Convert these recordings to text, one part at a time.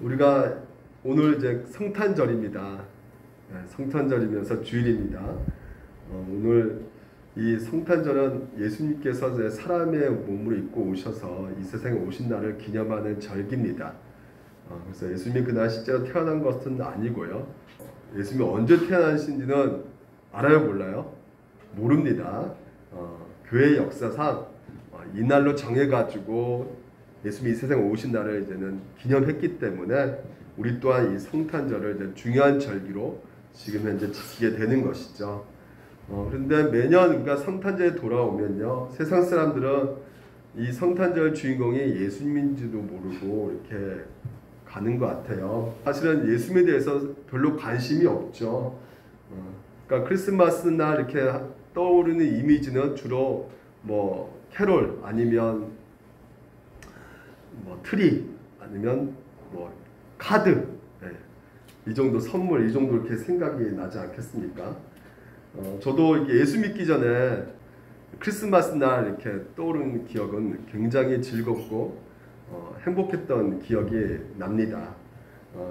우리가 오늘 이제 성탄절입니다. 성탄절이면서 주일입니다. 오늘 이 성탄절은 예수님께서 이제 사람의 몸으로 입고 오셔서 이 세상에 오신 날을 기념하는 절기입니다. 그래서 예수님이 그날 실제로 태어난 것은 아니고요. 예수님이 언제 태어나신지는 알아요, 몰라요? 모릅니다. 교회의 역사상 이날로 정해가지고 예수님이 이 세상에 오신 날을 이제는 기념했기 때문에 우리 또한 이 성탄절을 이제 중요한 절기로 지금 현재 지키게 되는 것이죠. 그런데 매년 우리가 성탄절에 돌아오면요, 세상 사람들은 이 성탄절 주인공이 예수님인지도 모르고 이렇게 가는 것 같아요. 사실은 예수님에 대해서 별로 관심이 없죠. 그러니까 크리스마스 날 이렇게 떠오르는 이미지는 주로 뭐 캐롤 아니면 뭐 트리 아니면 뭐 카드, 이 정도 선물, 이 정도 이렇게 생각이 나지 않겠습니까? 저도 이렇게 예수 믿기 전에 크리스마스 날 이렇게 떠오르는 기억은 굉장히 즐겁고 행복했던 기억이 납니다.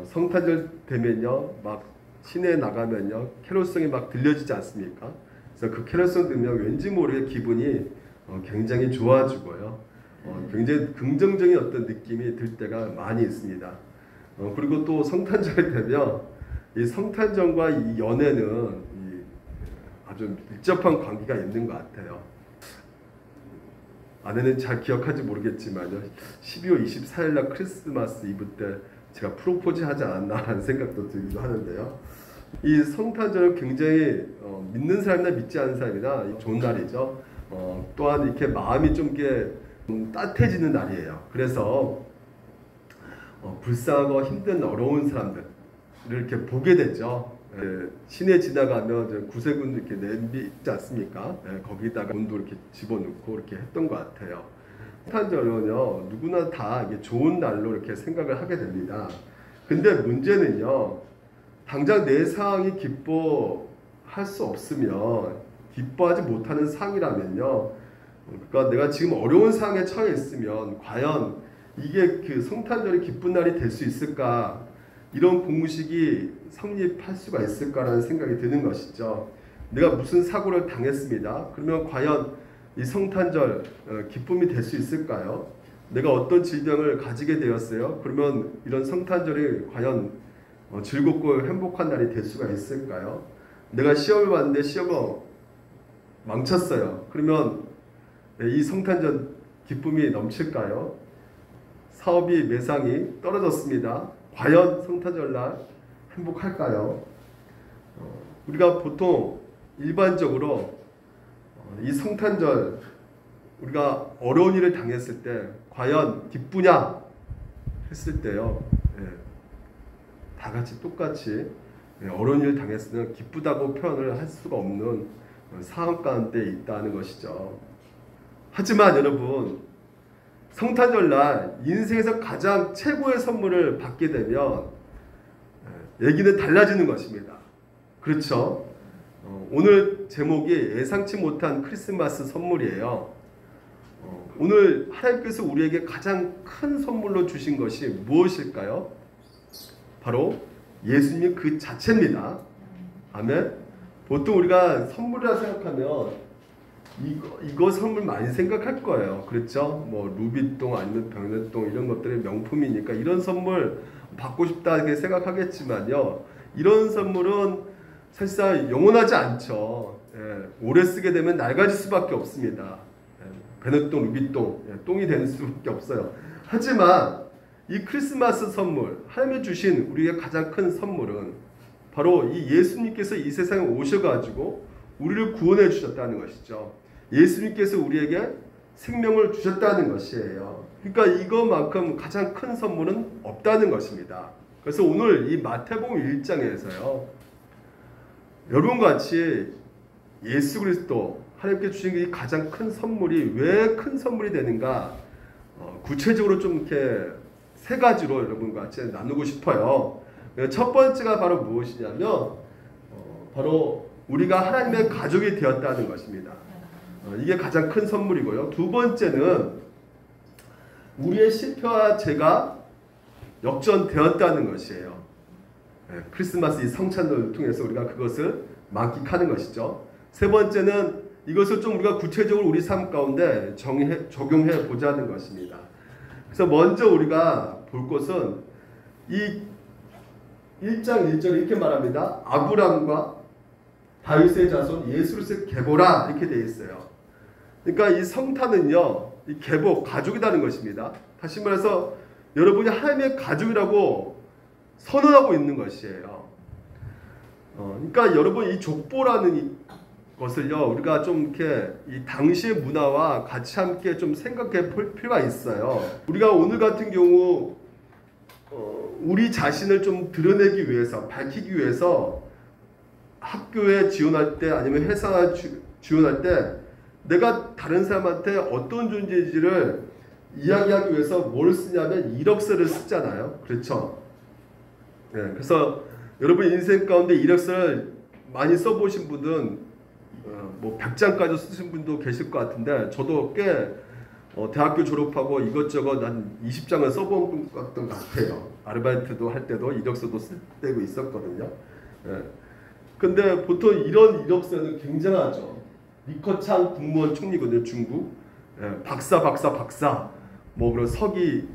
성탄절 되면요, 막 시내에 나가면요, 캐롤송이 막 들려지지 않습니까? 그래서 그 캐롤송 들으면 왠지 모르게 기분이 굉장히 좋아지고요. 굉장히 긍정적인 어떤 느낌이 들 때가 많이 있습니다. 그리고 또 성탄절이 되면 이 성탄절과 이 연애는 아주 밀접한 관계가 있는 것 같아요. 아내는 잘 기억하지 모르겠지만요, 12월 24일 날 크리스마스 이브 때 제가 프로포즈 하지 않았나 하는 생각도 들기도 하는데요. 이 성탄절은 굉장히 믿는 사람이나 믿지 않는 사람이나 좋은 날이죠. 또한 이렇게 마음이 좀 이렇게 따뜻해지는 날이에요. 그래서 불쌍하고 힘든 어려운 사람들을 이렇게 보게 되죠. 시내 지나가면 구세군 이렇게 냄비 있지 않습니까? 거기다가 돈도 이렇게 집어넣고 이렇게 했던 것 같아요. 성탄절은요, 누구나 다 이게 좋은 날로 이렇게 생각을 하게 됩니다. 근데 문제는요, 당장 내 상황이 기뻐할 수 없으면, 기뻐하지 못하는 상황이라면요, 그러니까 내가 지금 어려운 상황에 처해 있으면 과연 이게 그 성탄절이 기쁜 날이 될 수 있을까? 이런 공식이 성립할 수가 있을까라는 생각이 드는 것이죠. 내가 무슨 사고를 당했습니다. 그러면 과연 이 성탄절 기쁨이 될 수 있을까요? 내가 어떤 질병을 가지게 되었어요. 그러면 이런 성탄절이 과연 즐겁고 행복한 날이 될 수가 있을까요? 내가 시험을 봤는데 시험을 망쳤어요. 그러면 이 성탄절 기쁨이 넘칠까요? 사업이 매상이 떨어졌습니다. 과연 성탄절날 행복할까요? 우리가 보통 일반적으로 이 성탄절 우리가 어려운 일을 당했을 때 과연 기쁘냐 했을 때요, 다 같이 똑같이 어려운 일을 당했으면 기쁘다고 표현을 할 수가 없는 상황 가운데 있다는 것이죠. 하지만 여러분, 성탄절날 인생에서 가장 최고의 선물을 받게 되면 얘기는 달라지는 것입니다. 그렇죠? 오늘 제목이 예상치 못한 크리스마스 선물이에요. 오늘 하나님께서 우리에게 가장 큰 선물로 주신 것이 무엇일까요? 바로 예수님 그 자체입니다. 아멘. 보통 우리가 선물이라 생각하면 이거 선물 많이 생각할 거예요. 그렇죠? 뭐 루비똥 아니면 병내똥 이런 것들이 명품이니까 이런 선물 받고 싶다 이렇게 생각하겠지만요, 이런 선물은 사실상 영원하지 않죠. 오래 쓰게 되면 낡아질 수밖에 없습니다. 베네똥, 루비똥, 똥이 되는 수밖에 없어요. 하지만 이 크리스마스 선물, 하나님이 주신 우리의 가장 큰 선물은 바로 이 예수님께서 이 세상에 오셔가지고 우리를 구원해 주셨다는 것이죠. 예수님께서 우리에게 생명을 주셨다는 것이에요. 그러니까 이것만큼 가장 큰 선물은 없다는 것입니다. 그래서 오늘 이 마태복음 1장에서요, 여러분과 같이 예수 그리스도 하나님께 주신 이 가장 큰 선물이 왜 큰 선물이 되는가, 구체적으로 좀 이렇게 세 가지로 여러분과 같이 나누고 싶어요. 첫 번째가 바로 무엇이냐면 바로 우리가 하나님의 가족이 되었다는 것입니다. 이게 가장 큰 선물이고요. 두 번째는 우리의 실패와 죄가 역전되었다는 것이에요. 크리스마스 이 성찬을 통해서 우리가 그것을 만끽하는 것이죠. 세 번째는 이것을 좀 우리가 구체적으로 우리 삶 가운데 적용해 보자는 것입니다. 그래서 먼저 우리가 볼 것은 이 1장 1절에 이렇게 말합니다. 아브람과 다윗의 자손 예수를 계보라 이렇게 되어 있어요. 그러니까 이 성탄은요, 이 계보 가족이라는 것입니다. 다시 말해서 여러분이 하나님의 가족이라고 선언하고 있는 것이에요. 그러니까 여러분 이 족보라는 것을요, 우리가 좀 이렇게 이 당시의 문화와 같이 함께 좀 생각해 볼 필요가 있어요. 우리가 오늘 같은 경우 우리 자신을 좀 드러내기 위해서, 밝히기 위해서 학교에 지원할 때 아니면 회사에 지원할 때 내가 다른 사람한테 어떤 존재인지를 이야기하기 위해서 뭘 쓰냐면 이력서를 쓰잖아요. 그렇죠? 네, 그래서 여러분 인생 가운데 이력서를 많이 써보신 분은 뭐 100장까지 쓰신 분도 계실 것 같은데 저도 꽤 대학교 졸업하고 이것저것 한 20장을 써본 것 같아요. 아르바이트도 할 때도 이력서도 쓸 때도 있었거든요. 근데 보통 이런 이력서는 굉장하죠. 리커창 국무원 총리거든요. 중국. 박사 뭐 그런 서기,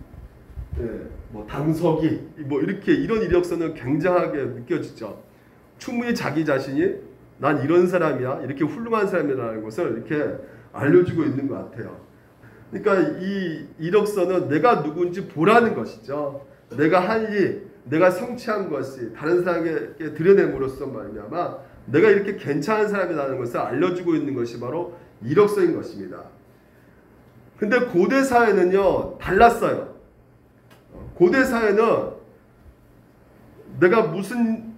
뭐 당서기 뭐 이렇게 이런 이력서는 굉장하게 느껴지죠. 충분히 자기 자신이 난 이런 사람이야, 이렇게 훌륭한 사람이라는 것을 이렇게 알려주고 있는 것 같아요. 그러니까 이 이력서는 내가 누군지 보라는 것이죠. 내가 할 일, 내가 성취한 것이 다른 사람에게 드러냄으로써 말미암아 내가 이렇게 괜찮은 사람이라는 것을 알려주고 있는 것이 바로 이력서인 것입니다. 근데 고대 사회는요 달랐어요. 고대 사회는 내가 무슨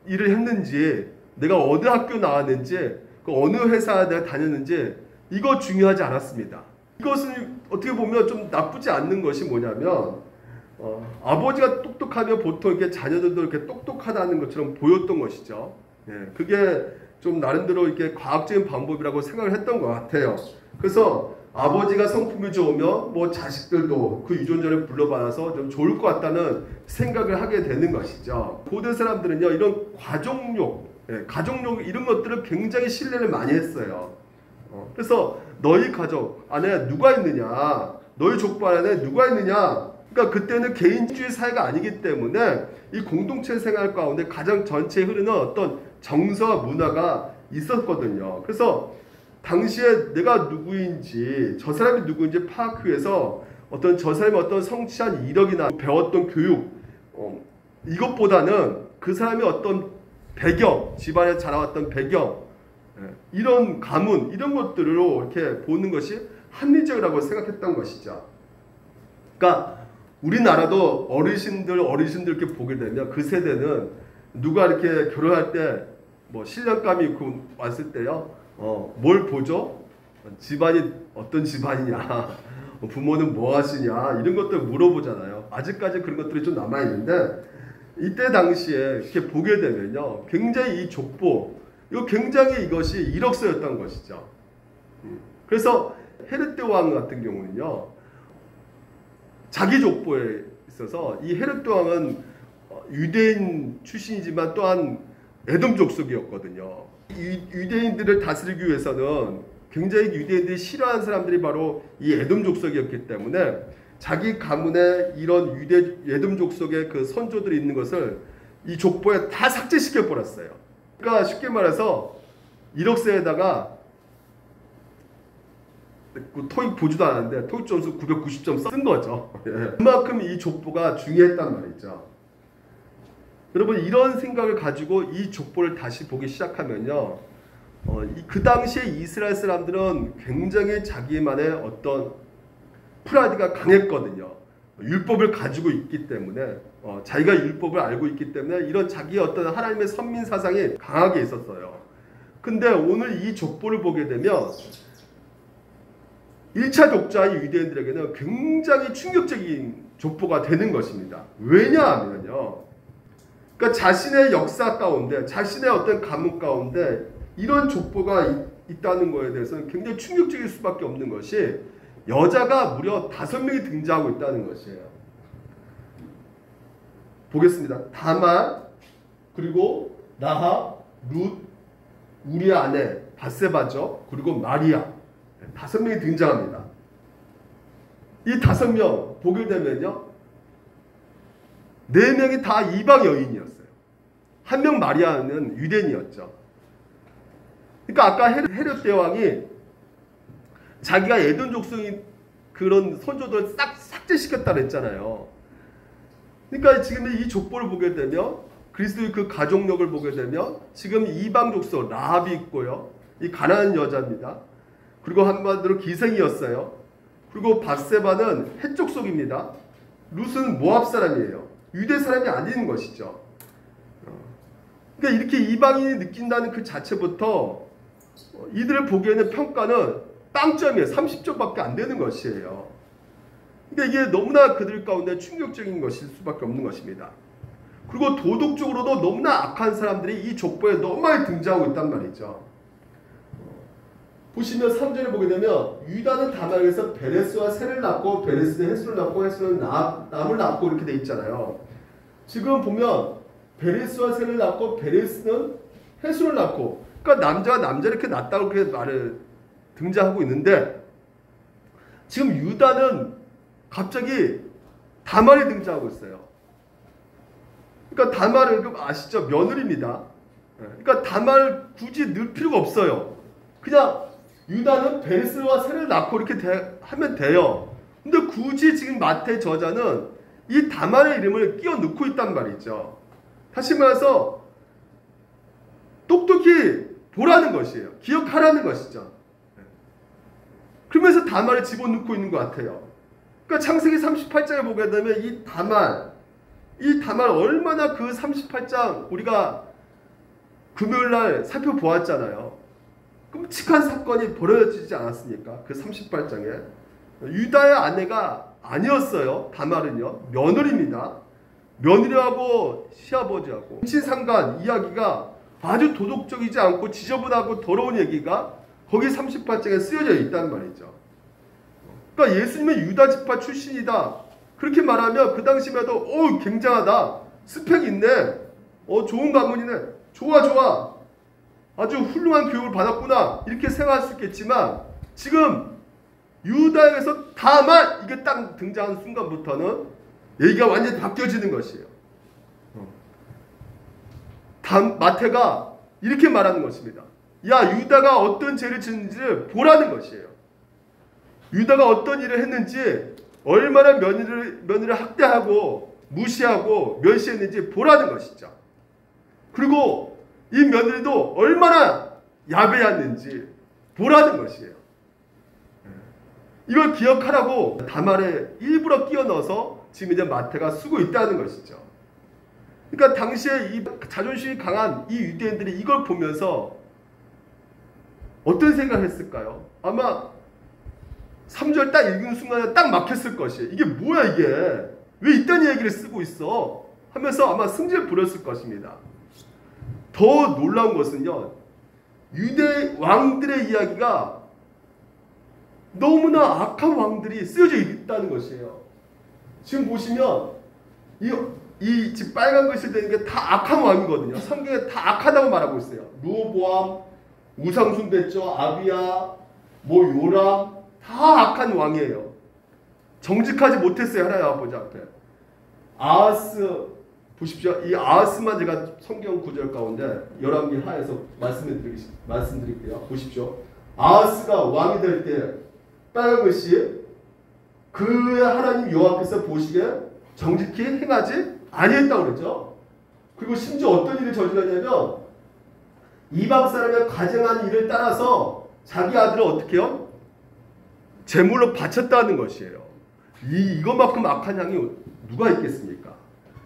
일을 했는지, 내가 어느 학교 나왔는지, 그 어느 회사에 내가 다녔는지 이거 중요하지 않았습니다. 이것은 어떻게 보면 좀 나쁘지 않는 것이 뭐냐면 아버지가 똑똑하면 보통 이렇게 자녀들도 이렇게 똑똑하다는 것처럼 보였던 것이죠. 그게 좀 나름대로 이렇게 과학적인 방법이라고 생각을 했던 것 같아요. 그래서 아버지가 성품이 좋으면 뭐 자식들도 그 유전자를 불러받아서 좀 좋을 것 같다는 생각을 하게 되는 것이죠. 고대 사람들은요 이런 가족욕 이런 것들을 굉장히 신뢰를 많이 했어요. 그래서 너희 가족 안에 누가 있느냐, 너희 족보 안에 누가 있느냐. 그러니까 그때는 개인주의 사회가 아니기 때문에 이 공동체 생활 가운데 가장 전체에 흐르는 어떤 정서와 문화가 있었거든요. 그래서 당시에 내가 누구인지, 저 사람이 누구인지 파악하기 위해서 저 사람이 어떤 성취한 이력이나 배웠던 교육, 이것보다는 그 사람이 어떤 배경, 집안에 자라왔던 배경, 이런 가문, 이런 것들로 이렇게 보는 것이 합리적이라고 생각했던 것이죠. 그러니까 우리나라도 어르신들 이렇게 보게 되면 그 세대는 누가 이렇게 결혼할 때 뭐 신랑감이 있고 왔을 때요, 뭘 보죠? 집안이 어떤 집안이냐, 부모는 뭐 하시냐, 이런 것들 물어보잖아요. 아직까지 그런 것들이 좀 남아 있는데 이때 당시에 이렇게 보게 되면요, 굉장히 이 족보, 이거 굉장히 이것이 이력서였던 것이죠. 그래서 헤르데 왕 같은 경우는요, 자기 족보에 있어서 이 헤르데 왕은 유대인 출신이지만 또한 에돔 족속이었거든요. 유대인들을 다스리기 위해서는 굉장히 유대인들이 싫어하는 사람들이 바로 이 에돔 족속이었기 때문에 자기 가문에 이런 에돔 족속의 그 선조들이 있는 것을 이 족보에 다 삭제시켜 버렸어요. 그러니까 쉽게 말해서 이력서에다가 토익 보지도 않았는데 토익 점수 990점 쓴 거죠. 그만큼 이 족보가 중요했단 말이죠. 여러분 이런 생각을 가지고 이 족보를 다시 보기 시작하면요, 그 당시에 이스라엘 사람들은 굉장히 자기만의 어떤 프라이드가 강했거든요. 율법을 가지고 있기 때문에, 자기가 율법을 알고 있기 때문에 이런 자기의 어떤 하나님의 선민 사상이 강하게 있었어요. 근데 오늘 이 족보를 보게 되면 1차 독자인 유대인들에게는 굉장히 충격적인 족보가 되는 것입니다. 왜냐하면요, 그러니까 자신의 역사 가운데, 자신의 어떤 가문 가운데 이런 족보가 있다는 것에 대해서는 굉장히 충격적일 수밖에 없는 것이 여자가 무려 5명이 등장하고 있다는 것이에요. 보겠습니다. 다말, 그리고 라합, 룻, 우리의 아내 밧세바죠. 그리고 마리아. 5명이 등장합니다. 이 5명 보게 되면요, 4명이 다 이방 여인이었어요. 1명 마리아는 유대인이었죠. 그러니까 아까 헤롯 대왕이 자기가 에돔 족속인 그런 선조들을 싹 삭제시켰다 그랬잖아요. 그러니까 지금 이 족보를 보게 되면, 그리스도의 그 가족력을 보게 되면 지금 이방 족속 라합이 있고요. 이 가나안 여자입니다. 그리고 한마디로 기생이었어요. 그리고 밧세바는 헷 족속입니다. 룻은 모압 사람이에요. 유대 사람이 아닌 것이죠. 그러니까 이렇게 이방인이 느낀다는 그 자체부터 이들을 보기에는 평가는 빵점이에요. 30점밖에 안 되는 것이에요. 그러니까 이게 너무나 그들 가운데 충격적인 것일 수밖에 없는 것입니다. 그리고 도덕적으로도 너무나 악한 사람들이 이 족보에 너무 많이 등장하고 있단 말이죠. 보시면 3절에 보게 되면 유다는 다말에서 베레스와 셀을 낳고 베레스는 헤스를 낳고 헤스는 남을 낳고 이렇게 돼 있잖아요. 지금 보면 베레스와 셀을 낳고 베레스는 헤스를 낳고, 그러니까 남자가 남자 이렇게 낳았다고 그렇게 말을 등장하고 있는데, 지금 유다는 갑자기 다말이 등장하고 있어요. 그러니까 다말은 아시죠? 며느리입니다. 그러니까 다말 굳이 넣을 필요가 없어요. 그냥 유다는 베레스와 셀을 낳고 이렇게 하면 돼요. 근데 굳이 지금 마태 저자는 이 다말의 이름을 끼워 넣고 있단 말이죠. 다시 말해서 똑똑히 보라는 것이에요. 기억하라는 것이죠. 그러면서 다말을 집어넣고 있는 것 같아요. 그러니까 창세기 38장에 보게 되면 이 다말 얼마나 그 38장 우리가 금요일날 살펴보았잖아요. 끔찍한 사건이 벌어지지 않았습니까? 그 38장에. 유다의 아내가 아니었어요. 다말은요. 며느리입니다. 며느리하고 시아버지하고 임신상간 이야기가 아주 도덕적이지 않고 지저분하고 더러운 얘기가 거기 38장에 쓰여져 있단 말이죠. 그러니까 예수님은 유다 지파 출신이다. 그렇게 말하면 그 당시에도 굉장하다. 스펙이 있네. 좋은 가문이네. 좋아. 아주 훌륭한 교육을 받았구나. 이렇게 생각할 수 있겠지만 지금 유다에서 다말 이게 딱 등장하는 순간부터는 얘기가 완전히 바뀌어지는 것이에요. 마태가 이렇게 말하는 것입니다. 야, 유다가 어떤 죄를 짓는지를 보라는 것이에요. 유다가 어떤 일을 했는지, 얼마나 며느리를 학대하고 무시하고 멸시했는지 보라는 것이죠. 그리고 이 며느리도 얼마나 야베였는지 보라는 것이에요. 이걸 기억하라고 다말에 일부러 끼워 넣어서 지금 이제 마태가 쓰고 있다는 것이죠. 그러니까 당시에 이 자존심이 강한 이 유대인들이 이걸 보면서 어떤 생각을 했을까요? 아마 3절 딱 읽은 순간에 딱 막혔을 것이에요. 이게 뭐야 이게? 왜 이딴 얘기를 쓰고 있어? 하면서 아마 승질 부렸을 것입니다. 더 놀라운 것은요, 유대 왕들의 이야기가 너무나 악한 왕들이 쓰여져 있다는 것이에요. 지금 보시면 이 지금 빨간 글씨 되는 게 다 악한 왕이거든요. 성경에 다 악하다고 말하고 있어요. 르호보암, 우상숭배죠, 아비야, 요람, 다 악한 왕이에요. 정직하지 못했어요. 하나님 아버지 앞에. 아하스 보십시오. 이 아하스만 제가 성경 구절 가운데 열왕기 하에서 말씀드릴게요. 보십시오. 아하스가 왕이 될 때 빨간 글씨, 그의 하나님 여호와께서 보시기에 정직히 행하지 아니했다고 그랬죠. 그리고 심지어 어떤 일을 저질렀냐면 이방 사람의 가증한 일을 따라서 자기 아들을 어떻게 해요? 제물로 바쳤다는 것이에요. 이것만큼 악한 양이 누가 있겠습니까?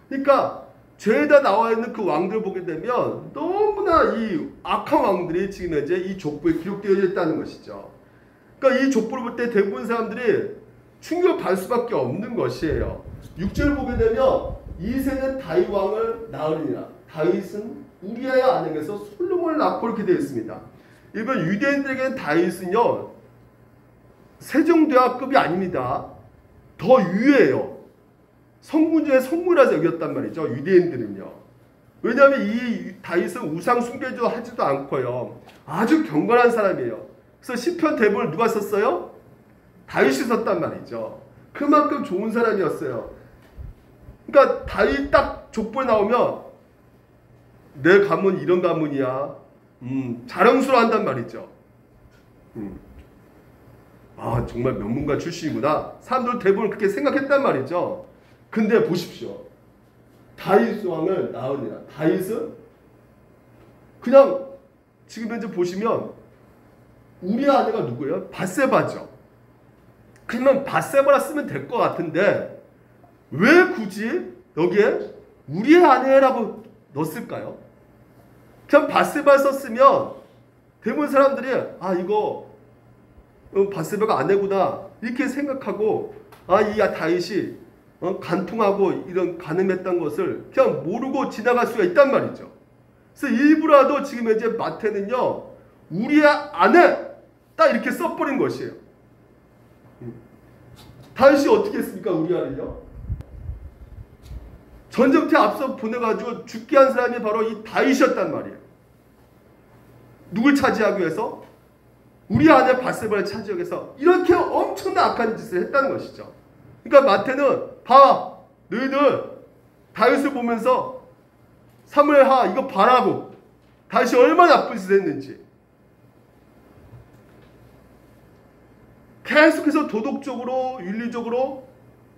그러니까 죄에다 나와 있는 그 왕들을 보게 되면 너무나 이 악한 왕들이 지금 현재 이 족보에 기록되어 있다는 것이죠. 그러니까 이 족보를 볼 때 대부분 사람들이 충격을 받을 수밖에 없는 것이에요. 6절 보게 되면 이새는 다윗 왕을 낳으리니라. 다윗은 우리아의 아내에서 솔로몬을 낳고 이렇게 되어 있습니다. 일본 유대인들에게는 다윗은요, 세종대왕급이 아닙니다. 더 위에요. 성군 중에 성군이라서 여겼단 말이죠. 유대인들은요. 왜냐하면 이 다윗은 우상 숭배도 하지도 않고요. 아주 경건한 사람이에요. 그래서 시편 대본을 누가 썼어요? 다윗이 썼단 말이죠. 그만큼 좋은 사람이었어요. 그러니까 다윗 딱 족보에 나오면 내 가문 이런 가문이야. 자랑스러워 한단 말이죠. 아, 정말 명문가 출신이구나. 사람들 대부분 그렇게 생각했단 말이죠. 근데 보십시오. 다윗 왕을 낳으니라. 다윗은 그냥 지금 현재 보시면 우리의 아내가 누구예요? 밧세바죠. 그러면 밧세바라 쓰면 될 것 같은데 왜 굳이 여기에 우리의 아내라고 넣었을까요? 그냥 밧세바 썼으면 대부분 사람들이 아, 이거 밧세바가 아내구나 이렇게 생각하고 아, 이 다윗이 간통하고 이런 간음했던 것을 그냥 모르고 지나갈 수가 있단 말이죠. 그래서 일부라도 지금 현재 마태는요, 우리의 아내 딱 이렇게 써버린 것이에요. 다윗이 어떻게 했습니까? 우리아를요? 전쟁터에 앞서 보내가지고 죽게 한 사람이 바로 이 다윗이었단 말이에요. 누굴 차지하기 위해서? 우리 아내 밧세바를 차지하기 위해서 이렇게 엄청난 악한 짓을 했다는 것이죠. 그러니까 마태는 봐, 너희들 다윗을 보면서 사무엘하 이거 봐라고 다윗이 얼마나 나쁜 짓을 했는지 계속해서 도덕적으로 윤리적으로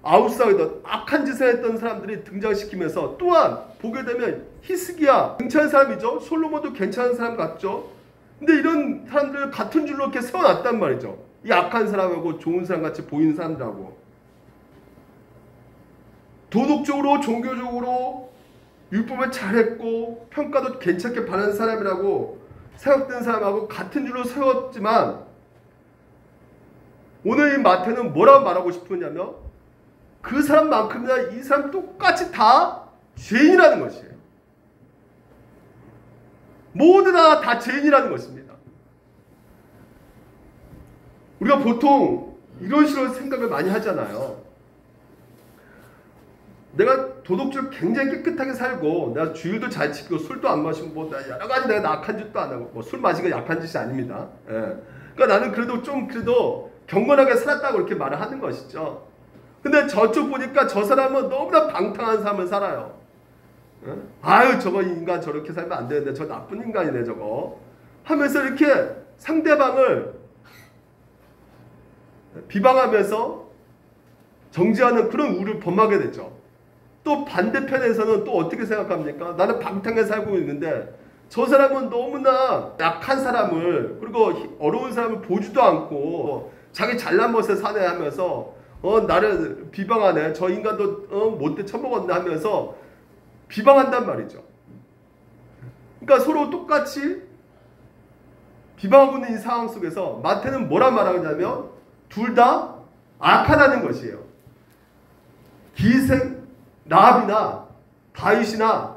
아웃사이더 악한 짓을 했던 사람들이 등장시키면서 또한 보게 되면 히스기야 괜찮은 사람이죠. 솔로몬도 괜찮은 사람 같죠. 근데 이런 사람들 같은 줄로 이렇게 세워놨단 말이죠. 이 악한 사람하고 좋은 사람 같이 보이는 사람들하고 도덕적으로 종교적으로 율법을 잘했고 평가도 괜찮게 받는 사람이라고 생각되는 사람하고 같은 줄로 세웠지만 오늘 이 마태는 뭐라고 말하고 싶으냐면 그 사람만큼이나 이 사람 똑같이 다 죄인이라는 것이에요. 모두 다 죄인이라는 것입니다. 우리가 보통 이런 식으로 생각을 많이 하잖아요. 내가 도덕적으로 굉장히 깨끗하게 살고 내가 주일도 잘 지키고 술도 안 마시고 뭐 여러 가지 내가 악한 짓도 안 하고 뭐 술 마시는 게 약한 짓이 아닙니다. 예. 그러니까 나는 그래도 좀 경건하게 살았다고 이렇게 말을 하는 것이죠. 근데 저쪽 보니까 저 사람은 너무나 방탕한 삶을 살아요. 예? 아유 저거 인간 저렇게 살면 안 되는데 저 나쁜 인간이네 저거 하면서 이렇게 상대방을 비방하면서 정죄하는 그런 우를 범하게 되죠. 또 반대편에서는 또 어떻게 생각합니까? 나는 방탕하게 살고 있는데 저 사람은 너무나 약한 사람을 그리고 어려운 사람을 보지도 않고 자기 잘난 것에 사네 하면서 나를 비방하네. 저 인간도 못돼 처먹었네 하면서 비방한단 말이죠. 그러니까 서로 똑같이 비방하고 있는 이 상황 속에서 마태는 뭐라 말하냐면 둘 다 악하다는 것이에요. 기생 라합이나 다윗이나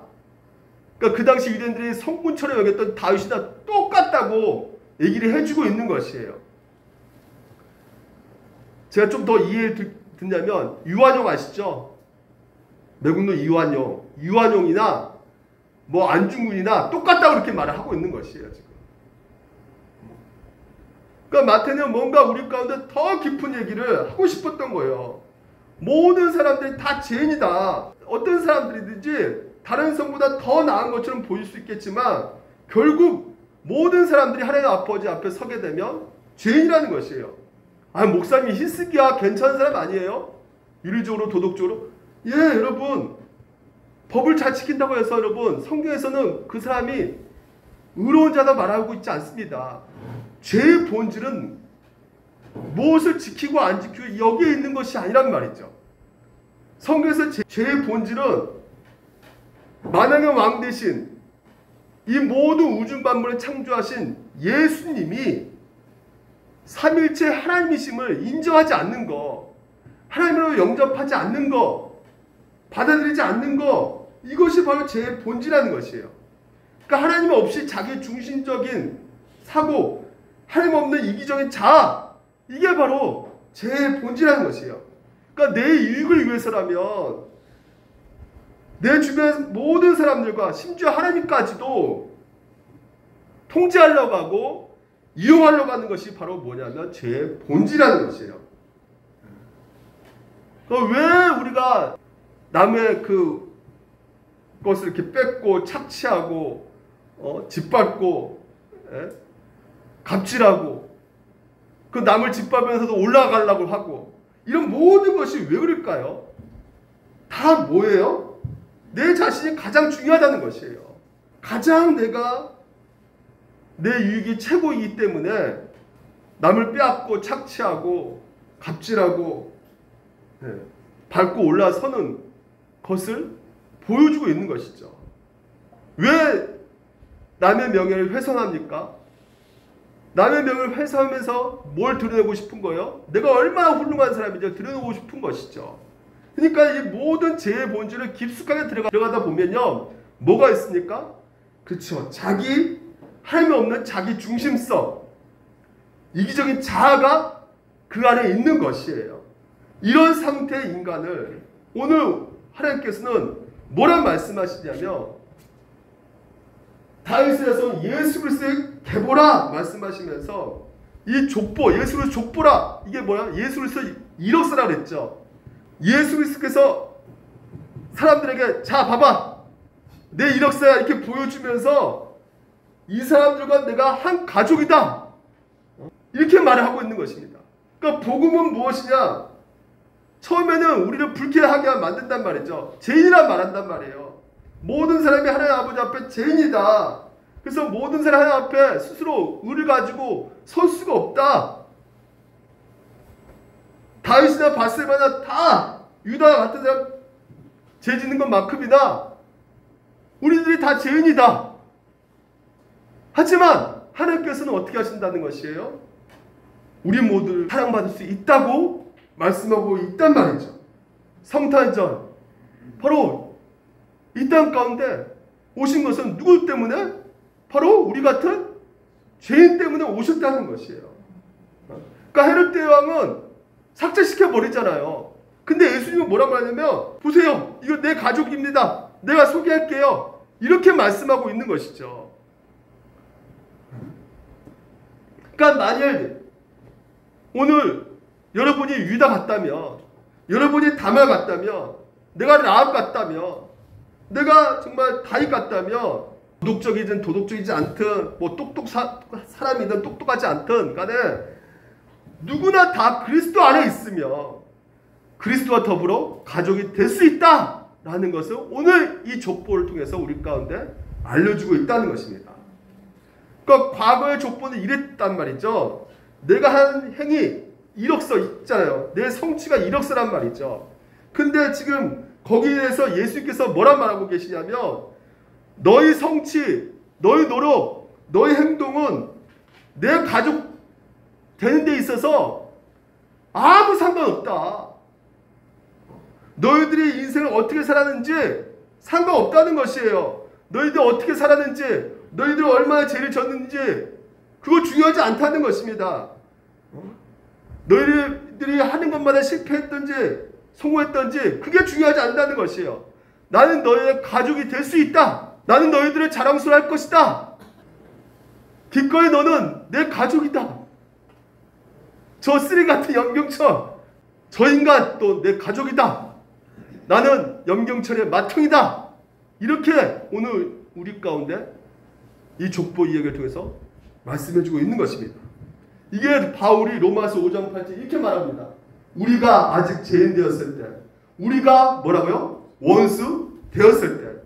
그러니까 그 당시 유대인들이 성군처럼 여겼던 다윗이나 똑같다고 얘기를 해주고 있는 것이에요. 제가 좀 더 이해를 듣냐면 유한용 아시죠? 매국노 유한용이나 뭐 안중근이나 똑같다고 그렇게 말을 하고 있는 것이에요. 지금. 그러니까 마태는 뭔가 우리 가운데 더 깊은 얘기를 하고 싶었던 거예요. 모든 사람들이 다 죄인이다. 어떤 사람들이든지 다른 성보다 더 나은 것처럼 보일 수 있겠지만 결국 모든 사람들이 하나님 아버지 앞에 서게 되면 죄인이라는 것이에요. 아, 목사님이 히스기야 괜찮은 사람 아니에요? 윤리적으로 도덕적으로? 예, 여러분 법을 잘 지킨다고 해서 여러분 성경에서는 그 사람이 의로운 자다 말하고 있지 않습니다. 죄의 본질은 무엇을 지키고 안 지키고 여기에 있는 것이 아니란 말이죠. 성경에서 죄의 본질은 만왕의 왕 대신 이 모든 우주 만물을 창조하신 예수님이 삼일체 하나님이심을 인정하지 않는 거, 하나님으로 영접하지 않는 거, 받아들이지 않는 거, 이것이 바로 죄의 본질이라는 것이에요. 그러니까 하나님 없이 자기 중심적인 사고, 하나님 없는 이기적인 자아, 이게 바로 죄의 본질이라는 것이에요. 그러니까 내 이익을 위해서라면 내 주변 모든 사람들과 심지어 하나님까지도 통제하려고 하고 이용하려고 하는 것이 바로 뭐냐면 죄의 본질이라는 것이에요. 왜 우리가 남의 것을 이렇게 뺏고 착취하고 짓밟고 갑질하고 그 남을 짓밟으면서도 올라가려고 하고 이런 모든 것이 왜 그럴까요? 다 뭐예요? 내 자신이 가장 중요하다는 것이에요. 가장 내 유익이 최고이기 때문에 남을 빼앗고 착취하고 갑질하고 밟고 올라서는 것을 보여주고 있는 것이죠. 왜 남의 명예를 훼손합니까? 남의 명예를 훼손하면서 뭘 드러내고 싶은 거예요? 내가 얼마나 훌륭한 사람인지 드러내고 싶은 것이죠. 그러니까 이 모든 죄의 본질을 깊숙하게 들어가다 보면요. 뭐가 있습니까? 그렇죠. 하나님 없는 자기 중심성, 이기적인 자아가 그 안에 있는 것이에요. 이런 상태의 인간을 오늘 하나님께서는 뭐라 말씀하시냐면 다윗에서 예수 그리스도의 계보라 말씀하시면서 이 족보, 예수 그리스도 족보라, 이게 뭐야? 예수 그리스도 이력서라 그랬죠. 예수 그리스도께서 사람들에게 자 봐봐 내 이력서야 이렇게 보여주면서 이 사람들과 내가 한 가족이다 이렇게 말을 하고 있는 것입니다. 그러니까 복음은 무엇이냐? 처음에는 우리를 불쾌하게 만든단 말이죠. 죄인이란 말한단 말이에요. 모든 사람이 하나님 아버지 앞에 죄인이다. 그래서 모든 사람 하나님 앞에 스스로 의를 가지고 설 수가 없다. 다윗이나 바세바나 다 유다 같은 사람 죄 짓는 것만큼이다. 우리들이 다 죄인이다. 하지만 하나님께서는 어떻게 하신다는 것이에요? 우리 모두 사랑받을 수 있다고 말씀하고 있단 말이죠. 성탄절 바로 이 땅 가운데 오신 것은 누구 때문에? 바로 우리 같은 죄인 때문에 오셨다는 것이에요. 그러니까 헤롯 대왕은 삭제시켜 버리잖아요. 근데 예수님은 뭐라고 하냐면 보세요. 이거 내 가족입니다. 내가 소개할게요. 이렇게 말씀하고 있는 것이죠. 그러니까 만일 오늘 여러분이 유다 같다면, 여러분이 다말 같다면, 내가 라합 같다면, 내가 정말 다윗 같다면 도덕적이든 도덕적이지 않든 뭐 사람이든 똑똑하지 않든 간에 누구나 다 그리스도 안에 있으며 그리스도와 더불어 가족이 될 수 있다라는 것을 오늘 이 족보를 통해서 우리 가운데 알려주고 있다는 것입니다. 그러니까 과거의 족보는 이랬단 말이죠. 내가 한 행위 이력서 있잖아요. 내 성취가 이력서란 말이죠. 근데 지금 거기에 대해서 예수님께서 뭐라 말하고 계시냐면 너희 성취, 너희 노력, 너희 행동은 내 가족 되는 데 있어서 아무 상관없다. 너희들이 인생을 어떻게 살았는지 상관없다는 것이에요. 너희들 어떻게 살았는지, 너희들 얼마나 죄를 졌는지 그거 중요하지 않다는 것입니다. 너희들이 하는 것마다 실패했던지 성공했던지 그게 중요하지 않다는 것이에요. 나는 너희의 가족이 될 수 있다. 나는 너희들을 자랑스러워할 것이다. 기꺼이 너는 내 가족이다. 저 쓰레기 같은 염경철, 저 인간 또 내 가족이다. 나는 염경철의 맏형이다. 이렇게 오늘 우리 가운데 이 족보 이야기를 통해서 말씀해주고 있는 것입니다. 이게 바울이 로마서 5장 8절 이렇게 말합니다. 우리가 아직 죄인 되었을 때, 우리가 뭐라고요? 원수 되었을 때,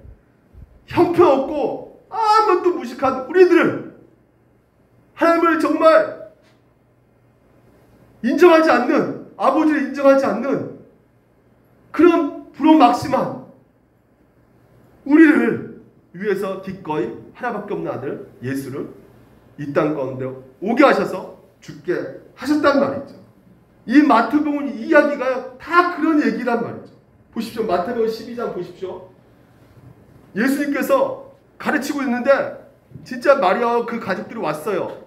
형편없고 아무것도 무식한 우리들을 하나님을 정말 인정하지 않는, 아버지를 인정하지 않는 그런 불효막심한 우리를 위해서 기꺼이 하나밖에 없는 아들 예수를 이 땅 가운데 오게 하셔서 죽게 하셨단 말이죠. 이 마태복음 이야기가 다 그런 얘기란 말이죠. 보십시오. 마태복음 12장 보십시오. 예수님께서 가르치고 있는데 진짜 마리아와 그 가족들이 왔어요.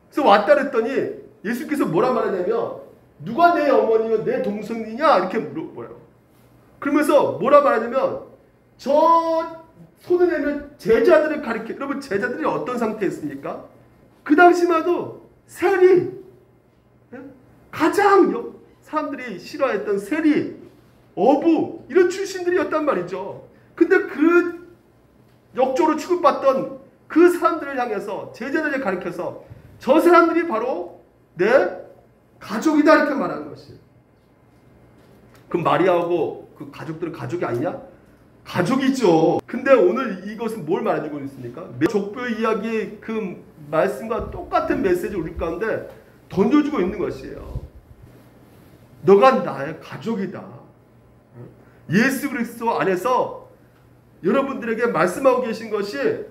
그래서 왔다 그랬더니 예수님께서 뭐라 말하냐면 누가 내 어머니요 내 동생이냐 이렇게 물어봐요. 그러면서 뭐라 말하냐면 저 손을 내면 제자들을 가리켜. 여러분 제자들이 어떤 상태였습니까? 그 당시만 해도 세리, 가장 사람들이 싫어했던 세리, 어부 이런 출신들이었단 말이죠. 근데 그 역적으로 취급받던 그 사람들을 향해서 제자들을 가리켜서 저 사람들이 바로 내 가족이다 이렇게 말하는 것이에요. 그럼 마리아하고 그 가족들은 가족이 아니냐? 가족이죠. 근데 오늘 이것은 뭘 말해주고 있습니까? 족보 이야기의 그 말씀과 똑같은 메시지를 우리 가운데 던져주고 있는 것이에요. 너가 나의 가족이다. 예수 그리스도 안에서 여러분들에게 말씀하고 계신 것이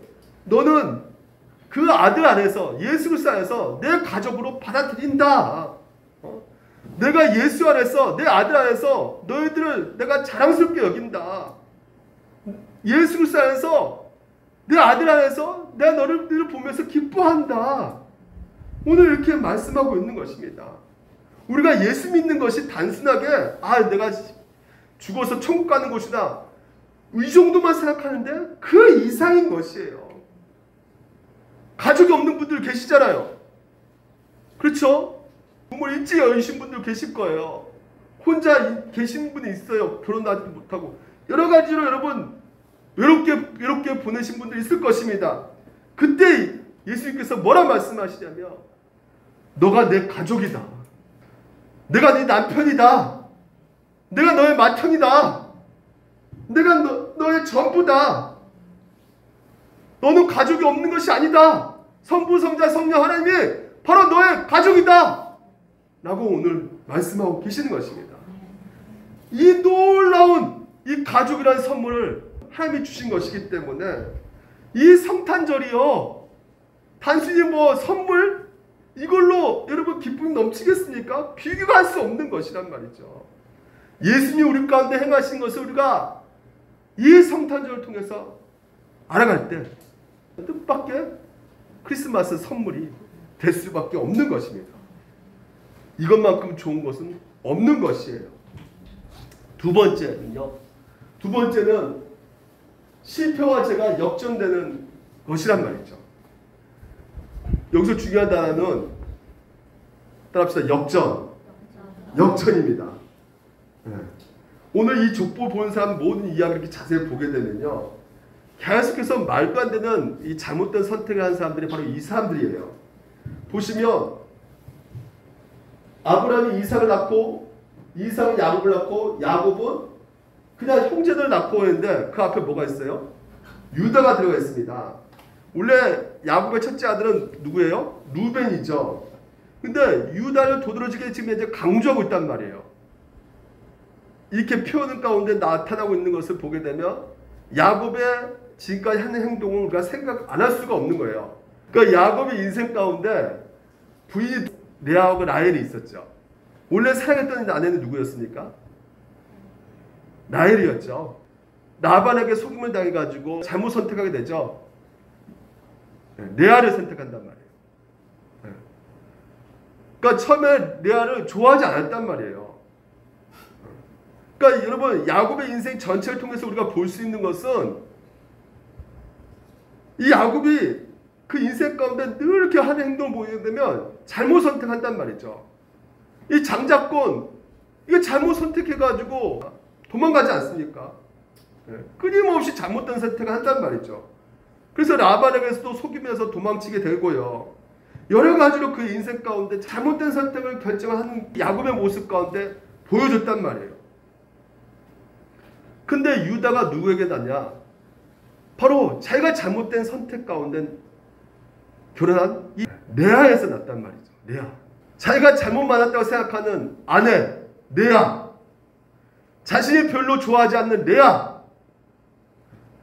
너는 그 아들 안에서 예수 그리스도 안에서 내 가족으로 받아들인다. 내가 예수 안에서 내 아들 안에서 너희들을 내가 자랑스럽게 여긴다. 예수 그리스도 안에서 내 아들 안에서 내가 너를 보면서 기뻐한다. 오늘 이렇게 말씀하고 있는 것입니다. 우리가 예수 믿는 것이 단순하게 내가 죽어서 천국 가는 곳이다 이 정도만 생각하는데 그 이상인 것이에요. 가족이 없는 분들 계시잖아요. 그렇죠? 부모 일찍 여의신 분들 계실 거예요. 혼자 계신 분이 있어요. 결혼도 하지 못하고 여러 가지로 여러분 외롭게 보내신 분들 있을 것입니다. 그때 예수님께서 뭐라 말씀하시냐면 너가 내 가족이다. 내가 네 남편이다. 내가 너의 맏형이다. 내가 너의 전부다. 너는 가족이 없는 것이 아니다. 성부, 성자, 성령 하나님이 바로 너의 가족이다. 라고 오늘 말씀하고 계시는 것입니다. 이 놀라운 이 가족이라는 선물을 하나님이 주신 것이기 때문에 이 성탄절이요 단순히 선물 이걸로 여러분 기쁨이 넘치겠습니까? 비교가 할 수 없는 것이란 말이죠. 예수님이 우리 가운데 행하신 것을 우리가 이 성탄절을 통해서 알아갈 때 뜻밖의 크리스마스 선물이 될 수밖에 없는 것입니다. 이것만큼 좋은 것은 없는 것이에요. 두 번째는 실패와 죄가 역전되는 것이란 말이죠. 여기서 중요한 단어는 따라합시다. 역전입니다. 오늘 이 족보 보는 사람 모든 이야기를 이렇게 자세히 보게 되면요, 계속해서 말도 안 되는 이 잘못된 선택을 한 사람들이 바로 이 사람들이에요. 보시면 아브라함이 이삭을 낳고 이삭은 야곱을 낳고 야곱은 그냥 형제들을 낳고 했는데 그 앞에 뭐가 있어요? 유다가 들어가 있습니다. 원래 야곱의 첫째 아들은 누구예요? 루벤이죠. 근데 유다를 도드라지게 지금 이제 강조하고 있단 말이에요. 이렇게 표현 가운데 나타나고 있는 것을 보게 되면 야곱의 지금까지 하는 행동을 우리가 생각 안 할 수가 없는 거예요. 그러니까 야곱의 인생 가운데 부인 레아하고 라헬이 있었죠. 원래 사랑했던 아내는 누구였습니까? 라헬이었죠. 라반에게 속임을 당해가지고 잘못 선택하게 되죠. 레아를 선택한단 말이에요. 그러니까 처음에 레아를 좋아하지 않았단 말이에요. 그러니까 여러분 야곱의 인생 전체를 통해서 우리가 볼 수 있는 것은 이 야곱이 그 인생 가운데 늘 이렇게 하는 행동을 보게 되면 잘못 선택한단 말이죠. 이 장자권 이거 잘못 선택해가지고 도망가지 않습니까? 끊임없이 잘못된 선택을 한단 말이죠. 그래서 라반에게서도 속이면서 도망치게 되고요. 여러 가지로 그 인생 가운데 잘못된 선택을 결정하는 야곱의 모습 가운데 보여줬단 말이에요. 근데 유다가 누구에게 낳냐? 바로 자기가 잘못된 선택 가운데 결혼한 이 레아에서 낳았단 말이죠. 레아. 자기가 잘못 만났다고 생각하는 아내 레아. 자신이 별로 좋아하지 않는 레아.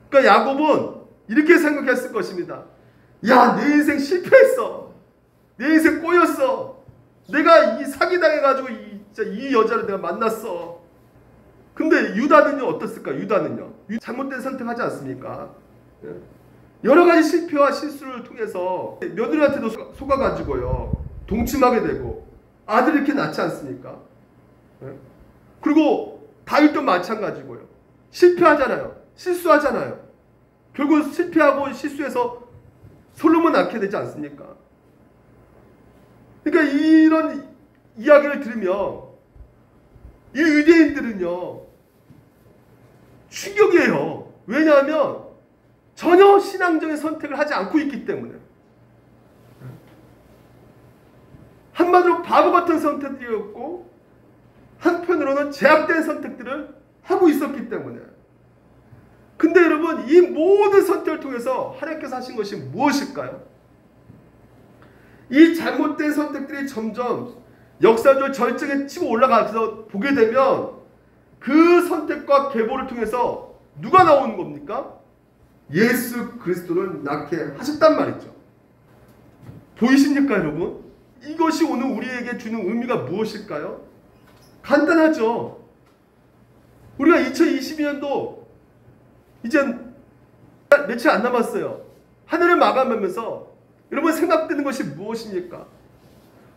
그러니까 야곱은 이렇게 생각했을 것입니다. 야, 내 인생 실패했어. 내 인생 꼬였어. 내가 이 사기당해가지고 이 여자를 내가 만났어. 근데 유다는요 어떻습니까? 유다는요 잘못된 선택하지 않습니까? 여러 가지 실패와 실수를 통해서 며느리한테도 속아가지고요 동침하게 되고 아들을 이렇게 낳지 않습니까? 그리고 다윗도 마찬가지고요. 실패하잖아요. 실수하잖아요. 결국 실패하고 실수해서 솔로몬 낳게 되지 않습니까? 그러니까 이런 이야기를 들으며 이 유대인들은요 충격이에요. 왜냐하면 전혀 신앙적인 선택을 하지 않고 있기 때문에. 한마디로 바보 같은 선택들이었고 한편으로는 제약된 선택들을 하고 있었기 때문에. 근데 여러분, 이 모든 선택을 통해서 하나님께서 하신 것이 무엇일까요? 이 잘못된 선택들이 점점 역사적 절정에 치고 올라가서 보게 되면 그 선택과 계보를 통해서 누가 나오는 겁니까? 예수 그리스도를 낳게 하셨단 말이죠. 보이십니까, 여러분? 이것이 오늘 우리에게 주는 의미가 무엇일까요? 간단하죠. 우리가 2022년도 이제 며칠 안 남았어요. 한 해를 마감하면서 여러분 생각되는 것이 무엇입니까?